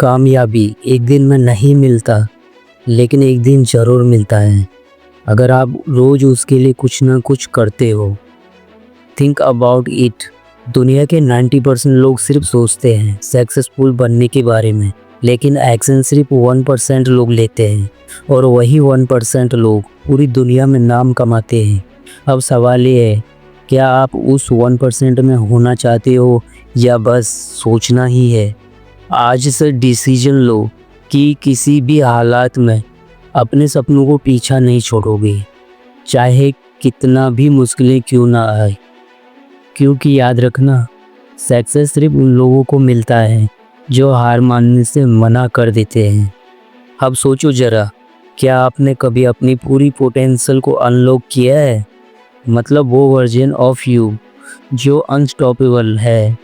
कामयाबी एक दिन में नहीं मिलता, लेकिन एक दिन ज़रूर मिलता है अगर आप रोज़ उसके लिए कुछ ना कुछ करते हो। Think about it. दुनिया के 90% लोग सिर्फ सोचते हैं सक्सेसफुल बनने के बारे में, लेकिन एक्शन सिर्फ 1% लोग लेते हैं और वही 1% लोग पूरी दुनिया में नाम कमाते हैं। अब सवाल ये है, क्या आप उस 1% में होना चाहते हो या बस सोचना ही है? आज से डिसीजन लो कि किसी भी हालात में अपने सपनों को पीछा नहीं छोड़ोगे, चाहे कितना भी मुश्किलें क्यों ना आए। क्योंकि याद रखना, सक्सेस सिर्फ उन लोगों को मिलता है जो हार मानने से मना कर देते हैं। अब सोचो ज़रा, क्या आपने कभी अपनी पूरी पोटेंशियल को अनलॉक किया है? मतलब वो वर्जन ऑफ यू जो अनस्टॉपेबल है,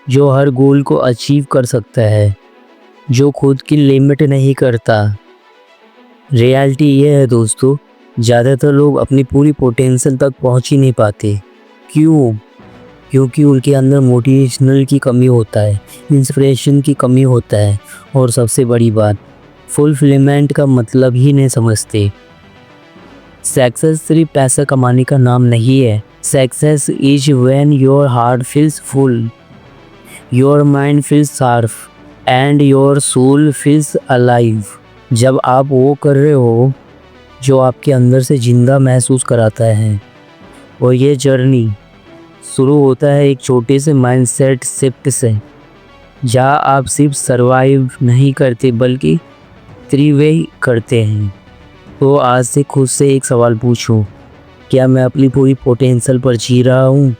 जो हर गोल को अचीव कर सकता है, जो खुद की लिमिट नहीं करता। रियलिटी ये है दोस्तों, ज़्यादातर लोग अपनी पूरी पोटेंशियल तक पहुंच ही नहीं पाते। क्यों? क्योंकि उनके अंदर मोटिवेशनल की कमी होता है, इंस्पिरेशन की कमी होता है, और सबसे बड़ी बात, फुलफिलमेंट का मतलब ही नहीं समझते। सक्सेस सिर्फ पैसा कमाने का नाम नहीं है। Success is when your heart feels full, your mind feels sharp and your soul feels alive. जब आप वो कर रहे हो जो आपके अंदर से जिंदा महसूस कराता है। और ये जर्नी शुरू होता है एक छोटे से माइंडसेट शिफ्ट से, जहाँ आप सिर्फ सरवाइव नहीं करते बल्कि थ्रिव करते हैं। तो आज से खुद से एक सवाल पूछो, क्या मैं अपनी पूरी पोटेंशियल पर जी रहा हूँ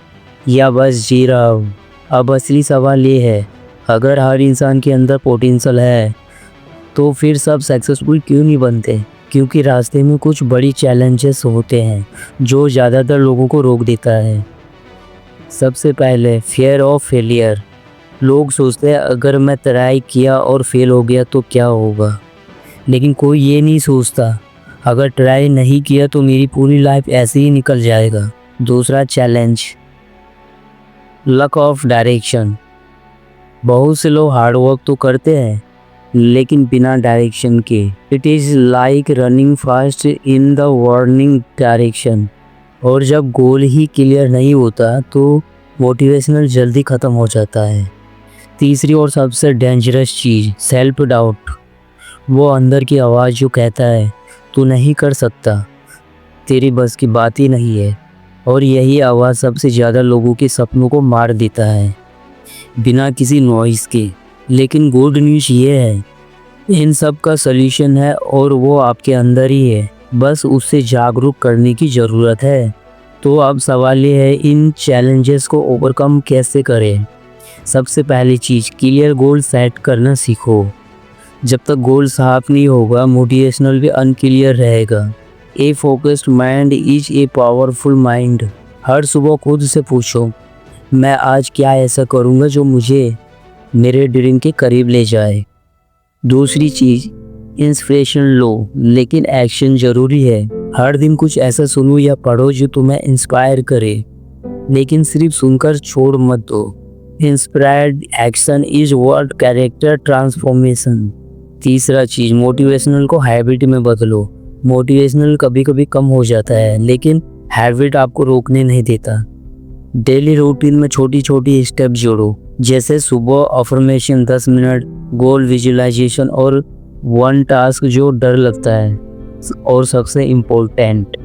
या बस जी रहा हूँ? अब असली सवाल ये है, अगर हर इंसान के अंदर पोटेंशियल है तो फिर सब सक्सेसफुल क्यों नहीं बनते? क्योंकि रास्ते में कुछ बड़ी चैलेंजेस होते हैं जो ज़्यादातर लोगों को रोक देता है। सबसे पहले फियर ऑफ फेलियर। लोग सोचते हैं अगर मैं ट्राई किया और फेल हो गया तो क्या होगा, लेकिन कोई ये नहीं सोचता अगर ट्राई नहीं किया तो मेरी पूरी लाइफ ऐसे ही निकल जाएगा। दूसरा चैलेंज, लक ऑफ डायरेक्शन। बहुत से लोग हार्ड वर्क तो करते हैं लेकिन बिना डायरेक्शन के। It is like running fast in the warning direction. और जब गोल ही क्लियर नहीं होता तो मोटिवेशनल जल्दी ख़त्म हो जाता है। तीसरी और सबसे डेंजरस चीज़, सेल्फ डाउट। वो अंदर की आवाज़ जो कहता है तू नहीं कर सकता, तेरी बस की बात ही नहीं है। और यही आवाज़ सबसे ज़्यादा लोगों के सपनों को मार देता है बिना किसी नॉइज़ के। लेकिन गुड न्यूज़ ये है, इन सब का सल्यूशन है और वो आपके अंदर ही है, बस उससे जागरूक करने की ज़रूरत है। तो अब सवाल ये है, इन चैलेंजेस को ओवरकम कैसे करें? सबसे पहली चीज़, क्लियर गोल सेट करना सीखो। जब तक गोल साफ नहीं होगा, मोटिवेशनल भी अनक्लियर रहेगा। A focused mind is a powerful mind. हर सुबह खुद से पूछो, मैं आज क्या ऐसा करूँगा जो मुझे मेरे ड्रीम के करीब ले जाए। दूसरी चीज़, इंस्पिरेशन लो, लेकिन एक्शन ज़रूरी है। हर दिन कुछ ऐसा सुनो या पढ़ो जो तुम्हें इंस्पायर करे, लेकिन सिर्फ सुनकर छोड़ मत दो। Inspired action is word character transformation. तीसरा चीज़, मोटिवेशनल को हैबिट में बदलो। मोटिवेशनल कभी कभी कम हो जाता है, लेकिन हैबिट आपको रोकने नहीं देता। डेली रूटीन में छोटी छोटी स्टेप जोड़ो, जैसे सुबह अफर्मेशन 10 मिनट, गोल विजुअलाइजेशन और वन टास्क जो डर लगता है। और सबसे important,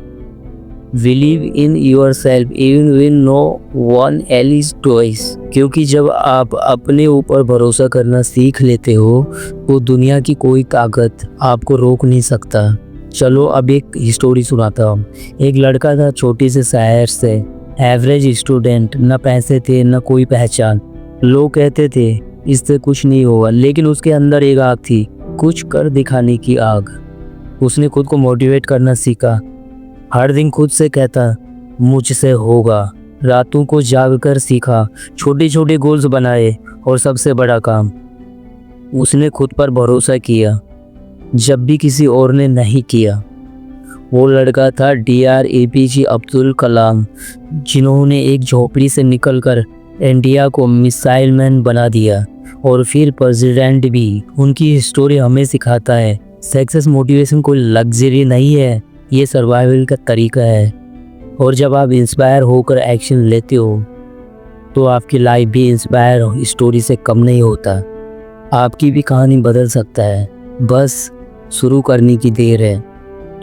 believe in yourself even when no one else doing. क्योंकि जब आप अपने ऊपर भरोसा करना सीख लेते हो तो दुनिया की कोई ताकत आपको रोक नहीं सकता। चलो अब एक स्टोरी सुनाता हूँ। एक लड़का था छोटे से शहर से, एवरेज स्टूडेंट, न पैसे थे न कोई पहचान। लोग कहते थे इससे कुछ नहीं होगा, लेकिन उसके अंदर एक आग थी, कुछ कर दिखाने की आग। उसने खुद को मोटिवेट करना सीखा। हर दिन खुद से कहता मुझसे होगा। रातों को जागकर सीखा, छोटे छोटे गोल्स बनाए, और सबसे बड़ा काम, उसने खुद पर भरोसा किया जब भी किसी और ने नहीं किया। वो लड़का था डीआर एपीजे अब्दुल कलाम, जिन्होंने एक झोपड़ी से निकलकर इंडिया को मिसाइल मैन बना दिया। और फिर प्रेसिडेंट भी। उनकी स्टोरी हमें सिखाता है सक्सेस मोटिवेशन कोई लग्जरी नहीं है, ये सर्वाइवल का तरीका है। और जब आप इंस्पायर होकर एक्शन लेते हो तो आपकी लाइफ भी इंस्पायर स्टोरी से कम नहीं होता। आपकी भी कहानी बदल सकता है, बस शुरू करने की देर है।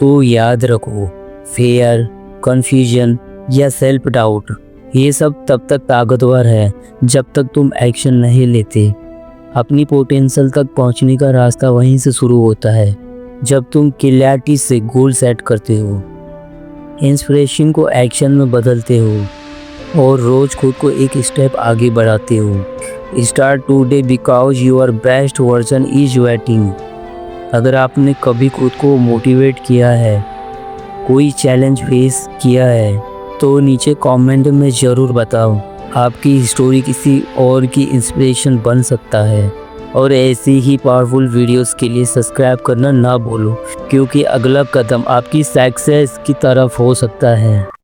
तो याद रखो, फेयर, कन्फ्यूजन या सेल्फ डाउट ये सब तब तक ताकतवर है जब तक तुम एक्शन नहीं लेते। अपनी पोटेंशियल तक पहुंचने का रास्ता वहीं से शुरू होता है जब तुम क्लैरिटी से गोल सेट करते हो, इंस्पिरेशन को एक्शन में बदलते हो और रोज़ खुद को एक स्टेप आगे बढ़ाते हो। Start today because your best version is waiting. अगर आपने कभी खुद को मोटिवेट किया है, कोई चैलेंज फेस किया है, तो नीचे कमेंट में ज़रूर बताओ। आपकी स्टोरी किसी और की इंस्पिरेशन बन सकता है। और ऐसी ही पावरफुल वीडियोस के लिए सब्सक्राइब करना ना भूलो, क्योंकि अगला कदम आपकी सक्सेस की तरफ हो सकता है।